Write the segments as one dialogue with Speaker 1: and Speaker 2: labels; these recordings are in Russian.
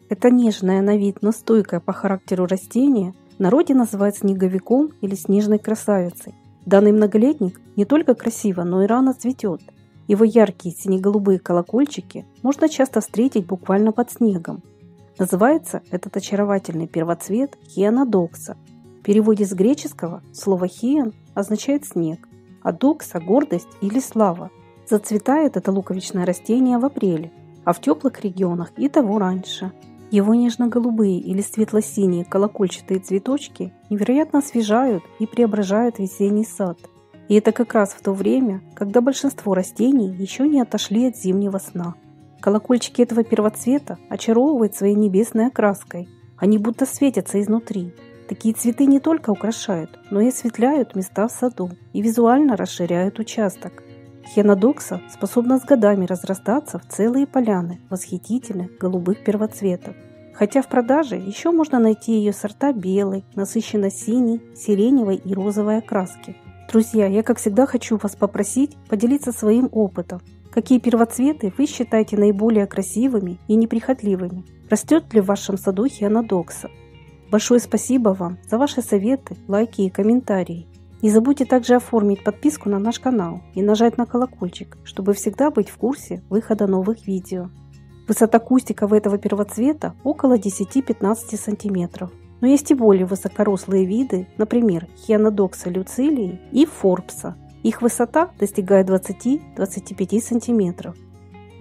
Speaker 1: Это нежное на вид, но стойкое по характеру растение в народе называют снеговиком или снежной красавицей. Данный многолетник не только красиво, но и рано цветет. Его яркие сине-голубые колокольчики можно часто встретить буквально под снегом. Называется этот очаровательный первоцвет хионодокса. В переводе с греческого слово «хион» означает «снег», а докса – гордость или слава. Зацветает это луковичное растение в апреле, а в теплых регионах и того раньше. Его нежно-голубые или светло-синие колокольчатые цветочки невероятно освежают и преображают весенний сад. И это как раз в то время, когда большинство растений еще не отошли от зимнего сна. Колокольчики этого первоцвета очаровывают своей небесной окраской. Они будто светятся изнутри. Такие цветы не только украшают, но и осветляют места в саду и визуально расширяют участок. Хионодокса способна с годами разрастаться в целые поляны восхитительных голубых первоцветов. Хотя в продаже еще можно найти ее сорта белой, насыщенно-синей, сиреневой и розовой окраски. Друзья, я как всегда хочу вас попросить поделиться своим опытом. Какие первоцветы вы считаете наиболее красивыми и неприхотливыми? Растет ли в вашем саду хионодокса? Большое спасибо вам за ваши советы, лайки и комментарии. Не забудьте также оформить подписку на наш канал и нажать на колокольчик, чтобы всегда быть в курсе выхода новых видео. Высота кустиков этого первоцвета около 10-15 см. Но есть и более высокорослые виды, например, хионодокса люцилии и форбса. Их высота достигает 20-25 см.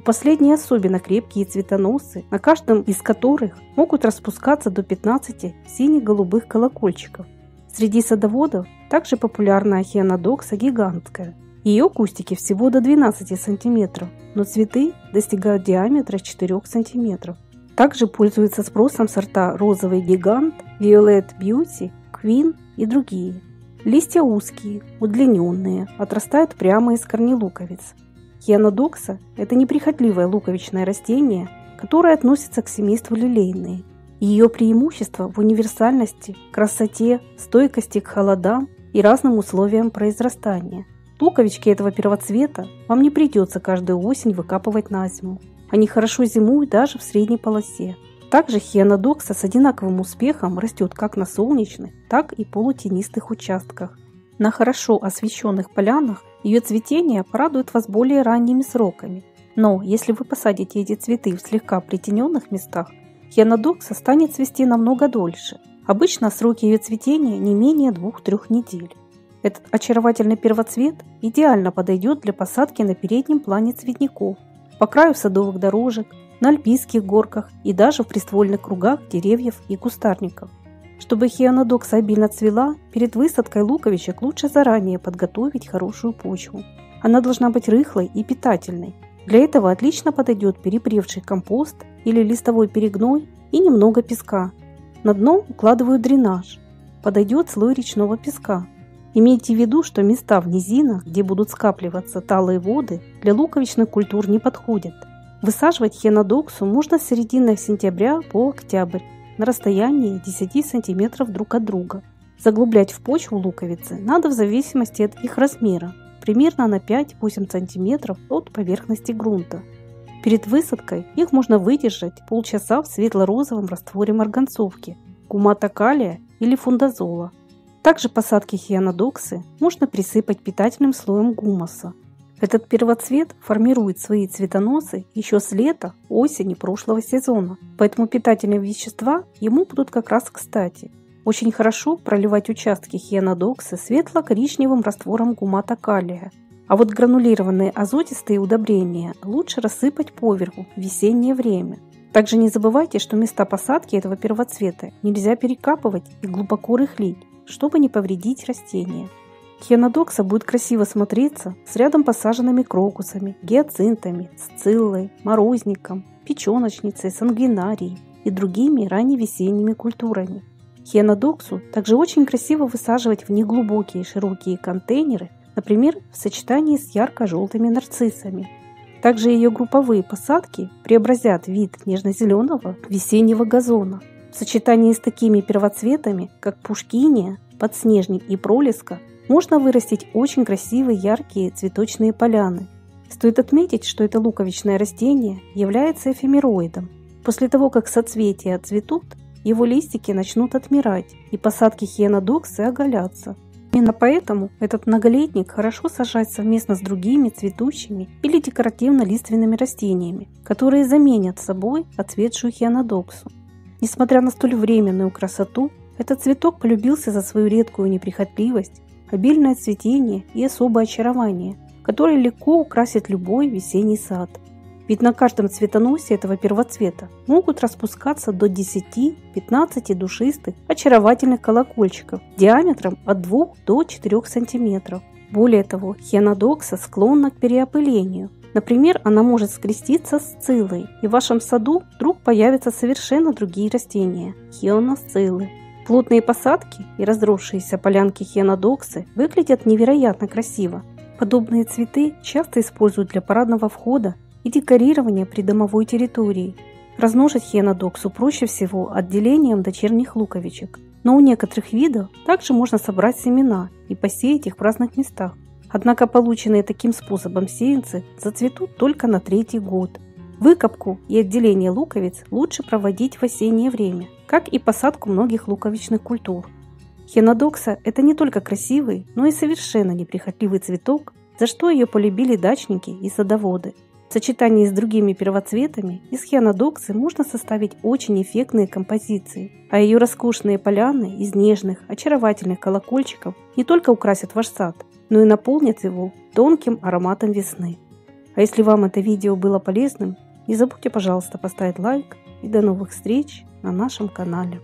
Speaker 1: Последние особенно крепкие цветоносы, на каждом из которых могут распускаться до 15 сине-голубых колокольчиков. Среди садоводов также популярна хионодокса гигантская. Ее кустики всего до 12 см, но цветы достигают диаметра 4 см. Также пользуются спросом сорта розовый гигант, Violet Beauty, Queen и другие. Листья узкие, удлиненные, отрастают прямо из корней луковиц. Хионодокса – это неприхотливое луковичное растение, которое относится к семейству лилейные. Ее преимущество в универсальности, красоте, стойкости к холодам и разным условиям произрастания. Луковички этого первоцвета вам не придется каждую осень выкапывать на зиму. Они хорошо зимуют даже в средней полосе. Также хионодокса с одинаковым успехом растет как на солнечных, так и полутенистых участках. На хорошо освещенных полянах ее цветение порадует вас более ранними сроками. Но если вы посадите эти цветы в слегка притененных местах, хионодокса станет цвести намного дольше. Обычно сроки ее цветения не менее 2-3 недель. Этот очаровательный первоцвет идеально подойдет для посадки на переднем плане цветников, по краю садовых дорожек, на альпийских горках и даже в приствольных кругах деревьев и кустарников. Чтобы хионодокса обильно цвела, перед высадкой луковичек лучше заранее подготовить хорошую почву. Она должна быть рыхлой и питательной. Для этого отлично подойдет перепревший компост или листовой перегной и немного песка. На дно укладываю дренаж. Подойдет слой речного песка. Имейте в виду, что места в низинах, где будут скапливаться талые воды, для луковичных культур не подходят. Высаживать хионодоксу можно с середины сентября по октябрь на расстоянии 10 см друг от друга. Заглублять в почву луковицы надо в зависимости от их размера, примерно на 5-8 см от поверхности грунта. Перед высадкой их можно выдержать полчаса в светло-розовом растворе марганцовки, гумата калия или фундазола. Также посадки хионодоксы можно присыпать питательным слоем гумуса. Этот первоцвет формирует свои цветоносы еще с лета, осени прошлого сезона, поэтому питательные вещества ему будут как раз кстати. Очень хорошо проливать участки хионодоксы светло-коричневым раствором гумата калия. А вот гранулированные азотистые удобрения лучше рассыпать поверху в весеннее время. Также не забывайте, что места посадки этого первоцвета нельзя перекапывать и глубоко рыхлить, чтобы не повредить растения. Хионодокса будет красиво смотреться с рядом посаженными крокусами, гиацинтами, сциллой, морозником, печеночницей, сангвинарией и другими ранневесенними культурами. Хионодоксу также очень красиво высаживать в неглубокие широкие контейнеры, например, в сочетании с ярко-желтыми нарциссами. Также ее групповые посадки преобразят вид нежно-зеленого весеннего газона. В сочетании с такими первоцветами, как пушкиния, подснежник и пролеска, можно вырастить очень красивые яркие цветочные поляны. Стоит отметить, что это луковичное растение является эфемероидом, После того, как соцветия отцветут, его листики начнут отмирать, и посадки хианодоксы оголятся. Именно поэтому этот многолетник хорошо сажать совместно с другими цветущими или декоративно-лиственными растениями, которые заменят собой отцветшую хианодоксу. Несмотря на столь временную красоту, этот цветок полюбился за свою редкую неприхотливость, обильное цветение и особое очарование, которое легко украсит любой весенний сад. Ведь на каждом цветоносе этого первоцвета могут распускаться до 10-15 душистых, очаровательных колокольчиков диаметром от 2 до 4 см. Более того, хианодокса склонна к переопылению. Например, она может скреститься с сциллой, и в вашем саду вдруг появятся совершенно другие растения – хионосциллы. Плотные посадки и разросшиеся полянки хианодоксы выглядят невероятно красиво. Подобные цветы часто используют для парадного входа и декорирования придомовой территории. Размножить хианодоксу проще всего отделением дочерних луковичек, но у некоторых видов также можно собрать семена и посеять их в разных местах. Однако полученные таким способом сеянцы зацветут только на 3-й год. Выкопку и отделение луковиц лучше проводить в осеннее время, как и посадку многих луковичных культур. Хианодокса – это не только красивый, но и совершенно неприхотливый цветок, за что ее полюбили дачники и садоводы. В сочетании с другими первоцветами из хианодоксы можно составить очень эффектные композиции, а ее роскошные поляны из нежных, очаровательных колокольчиков не только украсят ваш сад, но и наполнят его тонким ароматом весны. А если вам это видео было полезным, не забудьте, пожалуйста, поставить лайк, и до новых встреч на нашем канале.